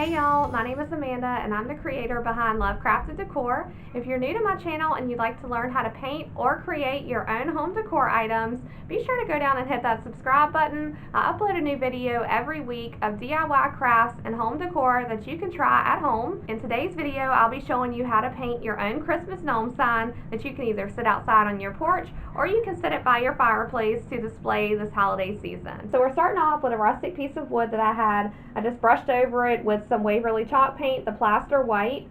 Hey y'all, my name is Amanda and I'm the creator behind Love Crafted Decor. If you're new to my channel and you'd like to learn how to paint or create your own home decor items, be sure to go down and hit that subscribe button. I upload a new video every week of DIY crafts and home decor that you can try at home. In today's video, I'll be showing you how to paint your own Christmas gnome sign that you can either sit outside on your porch or you can set it by your fireplace to display this holiday season. So we're starting off with a rustic piece of wood that I had. I just brushed over it with some Waverly chalk paint, the plaster white.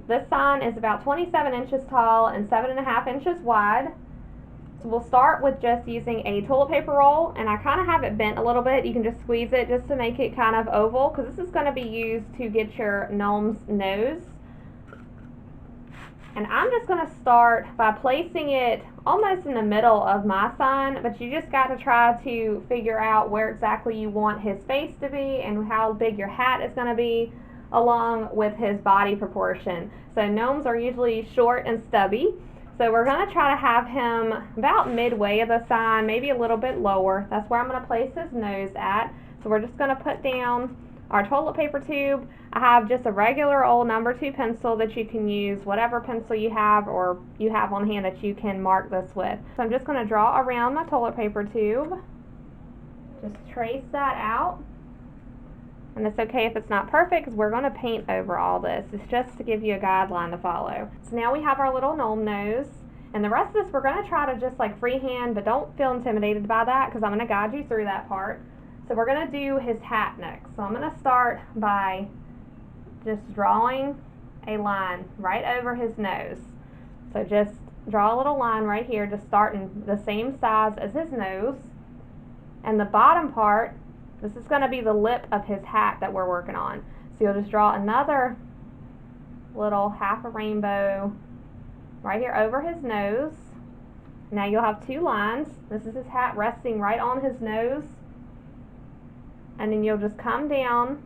This sign is about 27 inches tall and 7.5 inches wide. So we'll start with just using a toilet paper roll, and I kind of have it bent a little bit. You can just squeeze it just to make it kind of oval, because this is going to be used to get your gnome's nose. And I'm just going to start by placing it almost in the middle of my sign, but you just got to try to figure out where exactly you want his face to be and how big your hat is going to be, along with his body proportion. So gnomes are usually short and stubby, so we're going to try to have him about midway of the sign, maybe a little bit lower. That's where I'm going to place his nose at. So we're just going to put down our toilet paper tube. I have just a regular old number 2 pencil that you can use, whatever pencil you have or you have on hand that you can mark this with. So I'm just going to draw around my toilet paper tube. Just trace that out. And it's okay if it's not perfect, because we're going to paint over all this. It's just to give you a guideline to follow. So now we have our little gnome nose. And the rest of this we're going to try to just like freehand, but don't feel intimidated by that, because I'm going to guide you through that part. So we're going to do his hat next. So I'm going to start by just drawing a line right over his nose. So just draw a little line right here, just starting the same size as his nose. And the bottom part, this is going to be the lip of his hat that we're working on. So you'll just draw another little half a rainbow right here over his nose. Now you'll have 2 lines. This is his hat resting right on his nose. And then you'll just come down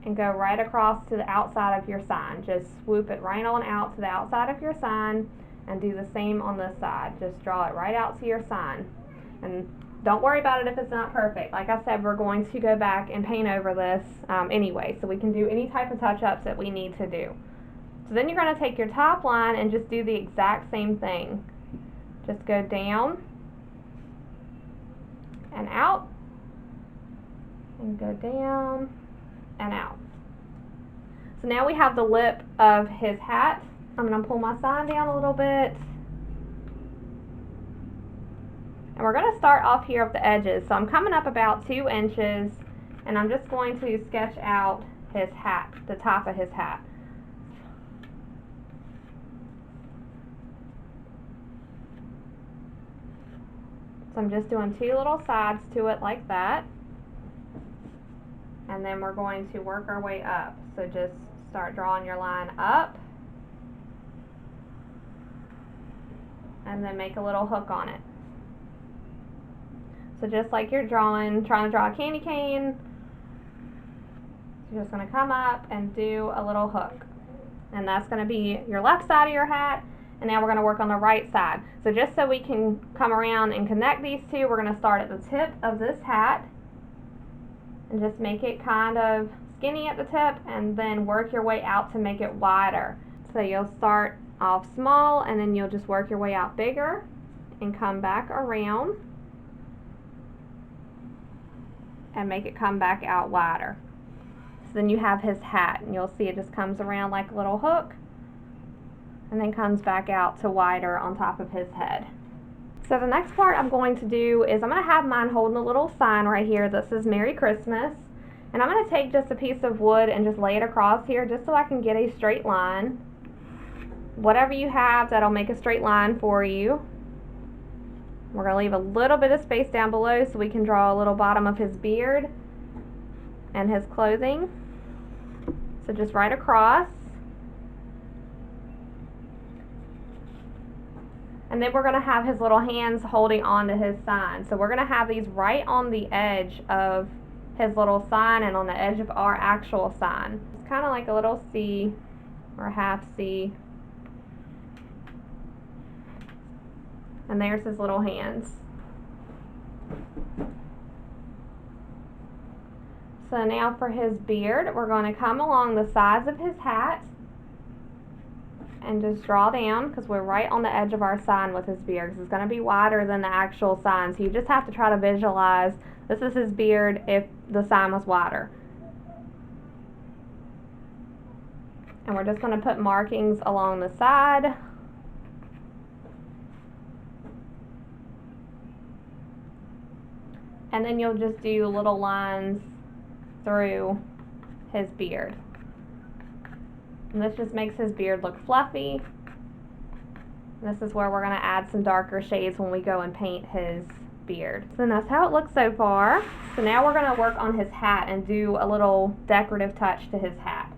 and go right across to the outside of your sign. Just swoop it right on out to the outside of your sign, and do the same on this side. Just draw it right out to your sign. And don't worry about it if it's not perfect. Like I said, we're going to go back and paint over this anyway, so we can do any type of touch-ups that we need to do. So then you're going to take your top line and just do the exact same thing. Just go down and out, and go down and out. So now we have the lip of his hat. I'm going to pull my sign down a little bit. And we're going to start off here at the edges. So I'm coming up about 2 inches, and I'm just going to sketch out his hat, the top of his hat. So I'm just doing 2 little sides to it like that. And then we're going to work our way up. So just start drawing your line up, and then make a little hook on it. So just like you're trying to draw a candy cane, you're just going to come up and do a little hook. And that's going to be your left side of your hat. And now we're going to work on the right side. So just so we can come around and connect these two, we're going to start at the tip of this hat and just make it kind of skinny at the tip, and then work your way out to make it wider. So you'll start off small, and then you'll just work your way out bigger and come back around and make it come back out wider. So then you have his hat, and you'll see it just comes around like a little hook and then comes back out to wider on top of his head. So the next part I'm going to do is I'm going to have mine holding a little sign right here that says Merry Christmas. And I'm going to take just a piece of wood and just lay it across here just so I can get a straight line. Whatever you have that'll make a straight line for you. We're going to leave a little bit of space down below so we can draw a little bottom of his beard and his clothing. So just right across. And then we're going to have his little hands holding on to his sign. So we're going to have these right on the edge of his little sign and on the edge of our actual sign. It's kind of like a little C or half C. And there's his little hands. So now for his beard, we're going to come along the sides of his hat and just draw down, because we're right on the edge of our sign with his beard. It's going to be wider than the actual sign, so you just have to try to visualize this is his beard if the sign was wider. And we're just going to put markings along the side. And then you'll just do little lines through his beard. And this just makes his beard look fluffy. This is where we're going to add some darker shades when we go and paint his beard. So that's how it looks so far. So now we're going to work on his hat and do a little decorative touch to his hat.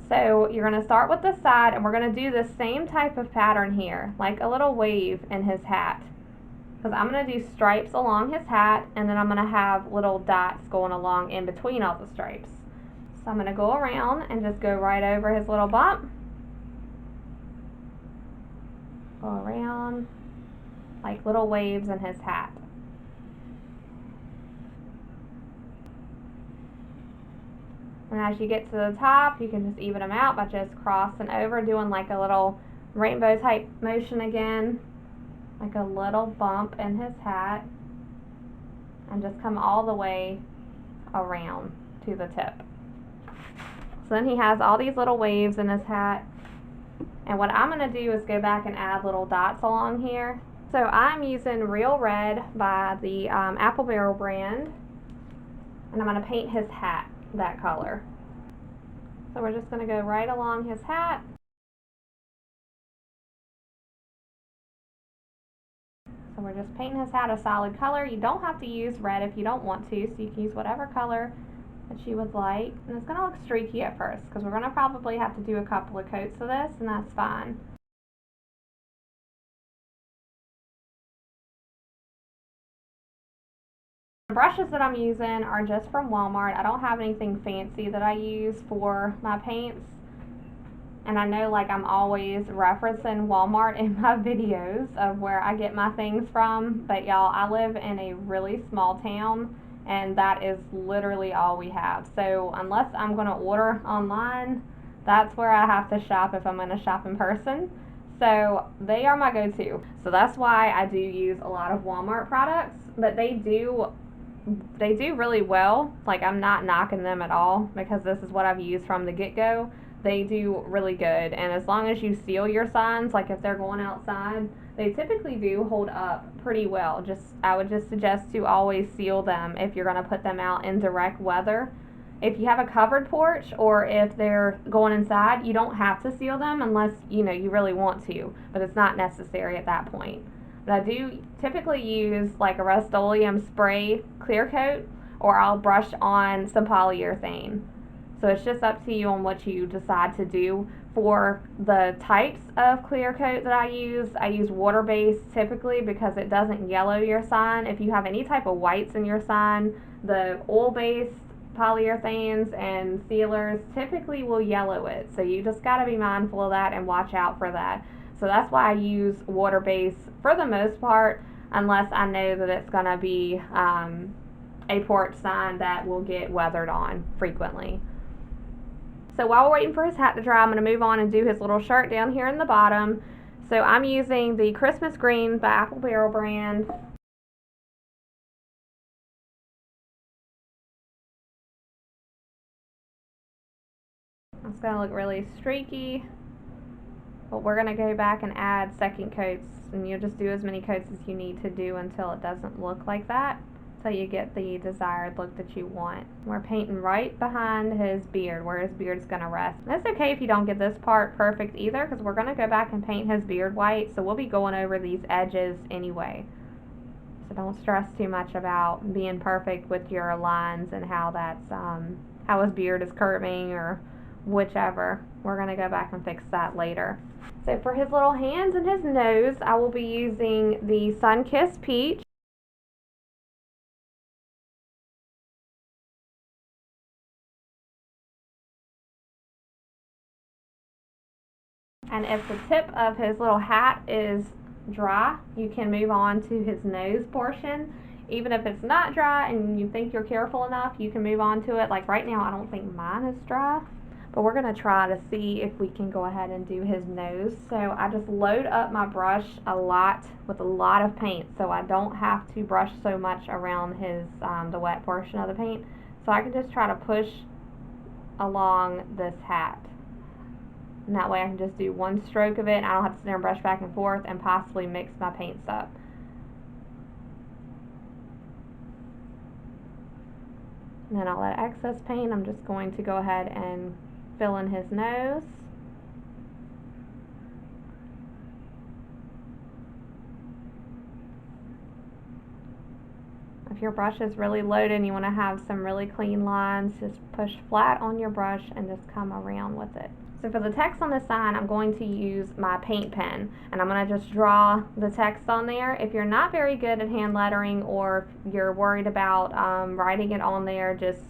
So you're going to start with the side, and we're going to do the same type of pattern here, like a little wave in his hat. Because I'm going to do stripes along his hat, and then I'm going to have little dots going along in between all the stripes. So I'm going to go around and just go right over his little bump. Go around like little waves in his hat. And as you get to the top, you can just even them out by just crossing over, doing like a little rainbow type motion again, like a little bump in his hat, and just come all the way around to the tip. So then he has all these little waves in his hat, and what I'm going to do is go back and add little dots along here. So I'm using Real Red by the Apple Barrel brand, and I'm going to paint his hat that color. So we're just going to go right along his hat. So we're just painting his hat a solid color. You don't have to use red if you don't want to, so you can use whatever color that you would like. And it's going to look streaky at first, because we're going to probably have to do a couple of coats of this, and that's fine. The brushes that I'm using are just from Walmart. I don't have anything fancy that I use for my paints. And I know, like, I'm always referencing Walmart in my videos of where I get my things from, but y'all, I live in a really small town, and that is literally all we have. So unless I'm going to order online, that's where I have to shop if I'm going to shop in person. So they are my go-to. So that's why I do use a lot of Walmart products, but they do really well. Like, I'm not knocking them at all, because this is what I've used from the get-go. They do really good, and as long as you seal your signs, like if they're going outside, they typically do hold up pretty well. I would just suggest to always seal them if you're going to put them out in direct weather. If you have a covered porch, or if they're going inside, you don't have to seal them unless you really want to, but it's not necessary at that point. But I do typically use like a Rust-Oleum spray clear coat, or I'll brush on some polyurethane. So it's just up to you on what you decide to do. For the types of clear coat that I use water-based typically, because it doesn't yellow your sign. If you have any type of whites in your sign, the oil-based polyurethanes and sealers typically will yellow it. So you just got to be mindful of that and watch out for that. So that's why I use water-based for the most part, unless I know that it's going to be a porch sign that will get weathered on frequently. So while we're waiting for his hat to dry, I'm going to move on and do his little shirt down here in the bottom. So I'm using the Christmas Green by Apple Barrel brand. It's going to look really streaky, but we're going to go back and add second coats, and you'll just do as many coats as you need to do until it doesn't look like that, so you get the desired look that you want. We're painting right behind his beard, where his beard's going to rest. And it's okay if you don't get this part perfect either, because we're going to go back and paint his beard white, so we'll be going over these edges anyway. So don't stress too much about being perfect with your lines and how that's how his beard is curving or whichever. We're going to go back and fix that later. So for his little hands and his nose, I will be using the Sun-Kissed Peach. And if the tip of his little hat is dry, you can move on to his nose portion. even if it's not dry and you think you're careful enough, you can move on to it. Like right now, I don't think mine is dry, but we're gonna try to see if we can go ahead and do his nose. So I just load up my brush a lot with a lot of paint, so I don't have to brush so much around his the wet portion of the paint. So I can just try to push along this hat. And that way I can just do one stroke of it and I don't have to sit there and brush back and forth and possibly mix my paints up. And then all that excess paint, I'm just going to go ahead and fill in his nose. If your brush is really loaded and you want to have some really clean lines, just push flat on your brush and just come around with it. So for the text on the sign, I'm going to use my paint pen, and I'm going to just draw the text on there. If you're not very good at hand lettering, or if you're worried about writing it on there just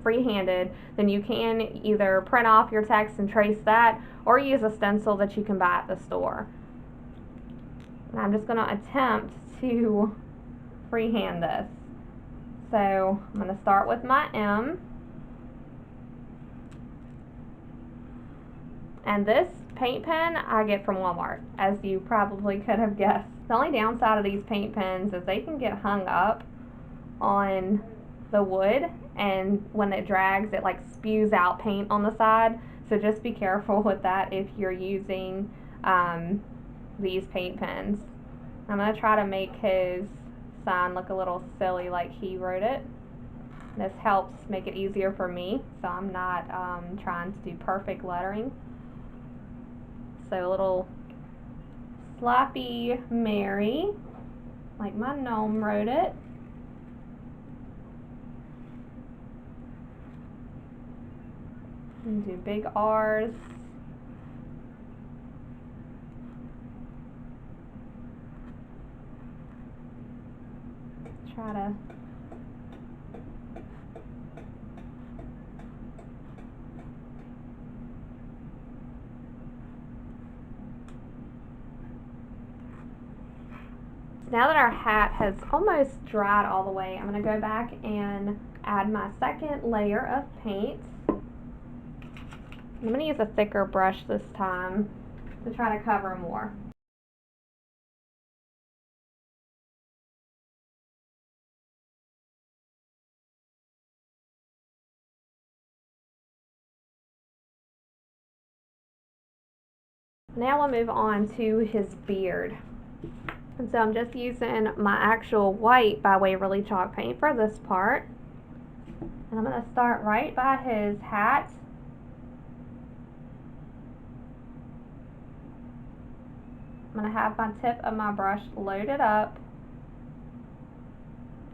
free-handed, then you can either print off your text and trace that, or use a stencil that you can buy at the store. And I'm just going to attempt to freehand this. So I'm going to start with my M. And this paint pen I get from Walmart, as you probably could have guessed. The only downside of these paint pens is they can get hung up on the wood, and when it drags, it like spews out paint on the side. So just be careful with that if you're using these paint pens. I'm going to try to make his sign look a little silly like he wrote it. This helps make it easier for me, so I'm not trying to do perfect lettering. So a little sloppy Mary, like my gnome wrote it. And do big R's. Try to now that our hat has almost dried all the way, I'm going to go back and add my second layer of paint. I'm going to use a thicker brush this time to try to cover more. Now we'll move on to his beard. And so I'm just using my actual white by Waverly chalk paint for this part. And I'm going to start right by his hat. I'm going to have my tip of my brush loaded up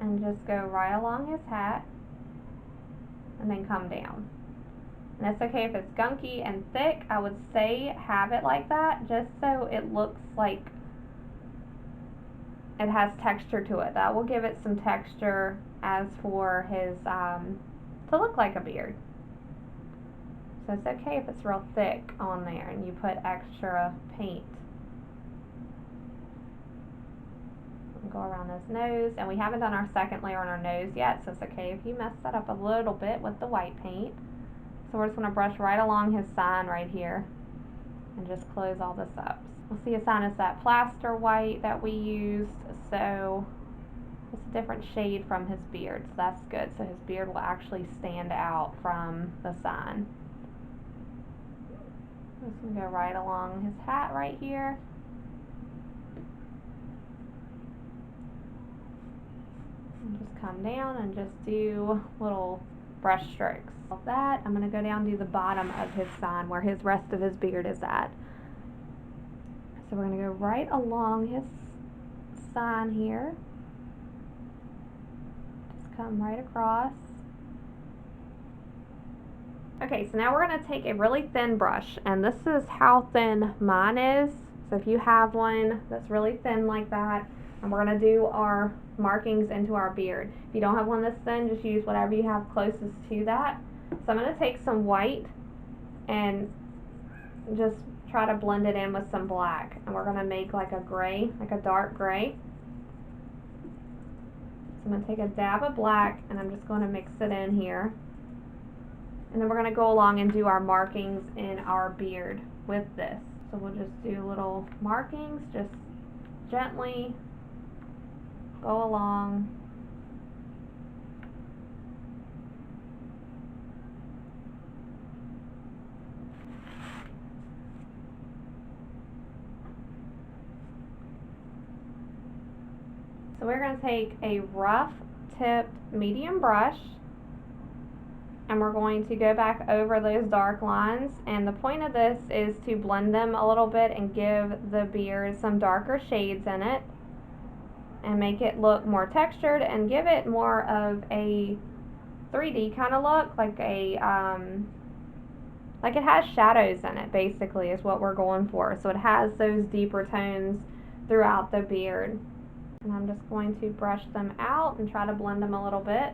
and just go right along his hat and then come down. And it's okay if it's gunky and thick. I would say have it like that just so it looks like it has texture to it. That will give it some texture as for his, to look like a beard. So it's okay if it's real thick on there and you put extra paint. Go around his nose, and we haven't done our second layer on our nose yet, so it's okay if you mess that up a little bit with the white paint. So we're just going to brush right along his sign right here and just close all this up. We'll see his sign is that plaster white that we used, so it's a different shade from his beard, so that's good. So his beard will actually stand out from the sign. I'm just going to go right along his hat right here. And just come down and just do little brush strokes. Like that, I'm going to go down to the bottom of his sign where his rest of his beard is at. So we're going to go right along his sign here. Just come right across. Okay, so now we're going to take a really thin brush, and this is how thin mine is. So if you have one that's really thin like that, and we're going to do our markings into our beard. If you don't have one this thin, just use whatever you have closest to that. So I'm going to take some white and just try to blend it in with some black. And we're going to make like a gray, like a dark gray. So I'm going to take a dab of black and I'm just going to mix it in here. And then we're going to go along and do our markings in our beard with this. So we'll just do little markings, just gently go along. So we're going to take a rough tipped medium brush and we're going to go back over those dark lines, and the point of this is to blend them a little bit and give the beard some darker shades in it and make it look more textured and give it more of a 3D kind of look, like a like it has shadows in it, basically, is what we're going for. So it has those deeper tones throughout the beard. And I'm just going to brush them out and try to blend them a little bit.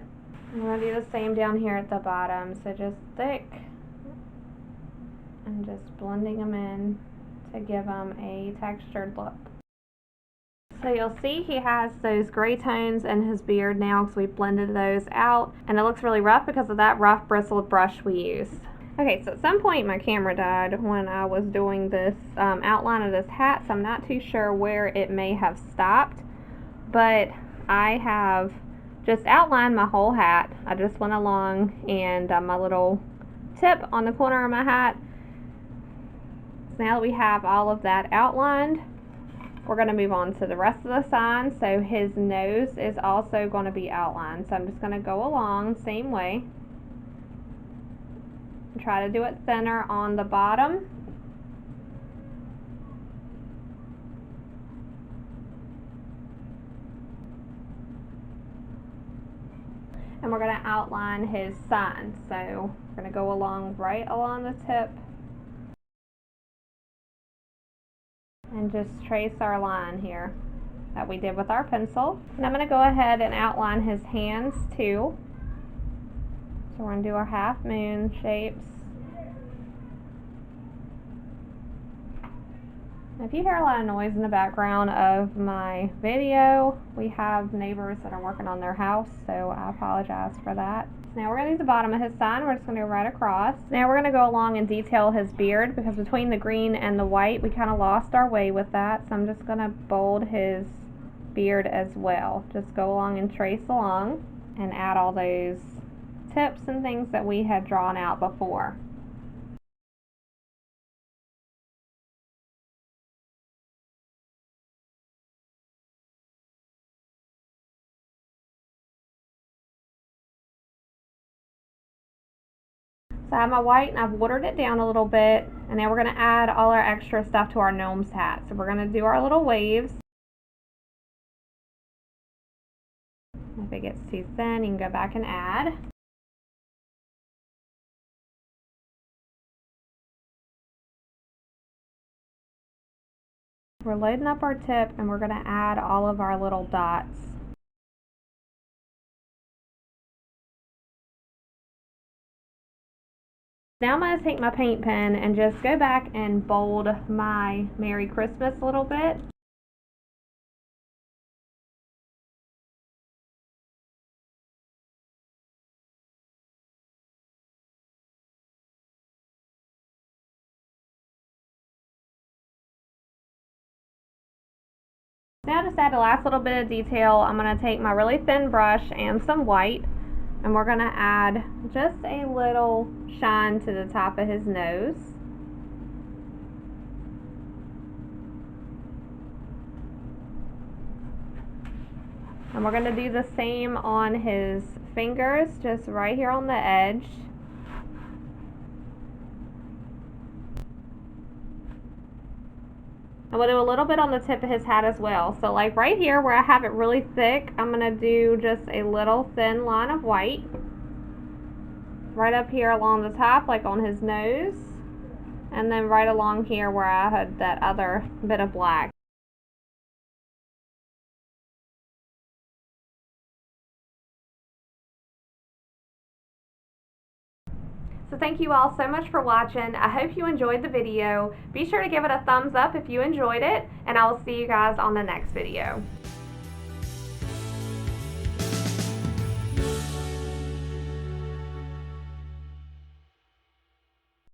I'm going to do the same down here at the bottom. So just thick and just blending them in to give them a textured look. So you'll see he has those gray tones in his beard now because we've blended those out. And it looks really rough because of that rough bristled brush we used. Okay, so at some point my camera died when I was doing this outline of this hat, so I'm not too sure where it may have stopped. But I have just outlined my whole hat. I just went along and my little tip on the corner of my hat. So now that we have all of that outlined, we're going to move on to the rest of the sign. So his nose is also going to be outlined. So I'm just going to go along same way. And try to do it thinner on the bottom. And we're going to outline his sign. So we're going to go along right along the tip and just trace our line here that we did with our pencil. And I'm going to go ahead and outline his hands too. So we're going to do our half moon shapes. If you hear a lot of noise in the background of my video, we have neighbors that are working on their house, so I apologize for that. Now we're going to do the bottom of his sign. We're just going to go right across. Now we're going to go along and detail his beard, because between the green and the white, we kind of lost our way with that. So I'm just going to bold his beard as well. Just go along and trace along and add all those tips and things that we had drawn out before. So I have my white and I've watered it down a little bit, and now we're going to add all our extra stuff to our gnome's hat. So we're going to do our little waves. If it gets too thin, you can go back and add. We're loading up our tip and we're going to add all of our little dots. Now I'm going to take my paint pen and just go back and bold my Merry Christmas a little bit. Now just add the last little bit of detail. I'm going to take my really thin brush and some white, and we're going to add just a little shine to the top of his nose. And we're going to do the same on his fingers, just right here on the edge. And we'll do a little bit on the tip of his hat as well. So like right here where I have it really thick, I'm going to do just a little thin line of white. Right up here along the top, like on his nose. And then right along here where I had that other bit of black. So thank you all so much for watching. I hope you enjoyed the video. Be sure to give it a thumbs up if you enjoyed it, and I will see you guys on the next video.